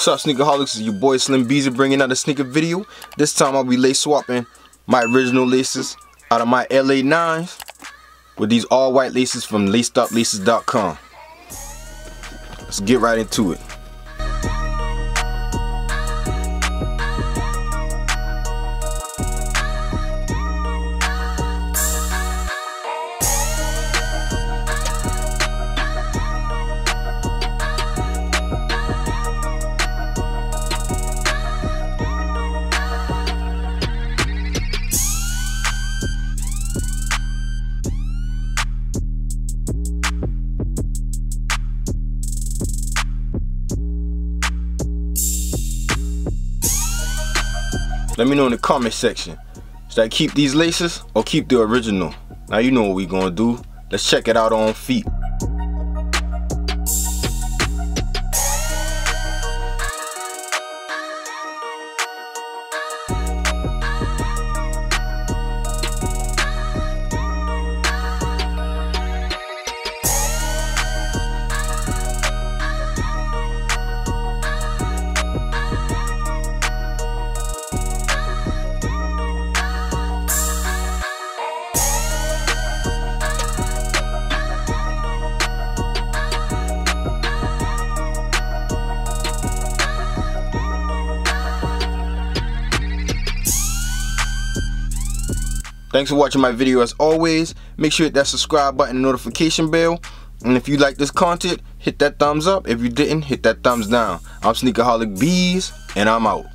What's up, Sneakerholics? It's your boy Slim Beezy bringing out a sneaker video. This time I'll be lace swapping my original laces out of my LA 9s with these all white laces from LacedUpLaces.com. Let's get right into it. Let me know in the comment section, should I keep these laces or keep the original? Now you know what we gonna do. Let's check it out on feet. Thanks for watching my video. As always, make sure you hit that subscribe button and notification bell. And if you like this content, hit that thumbs up. If you didn't, hit that thumbs down. I'm SneakerholicBeez, and I'm out.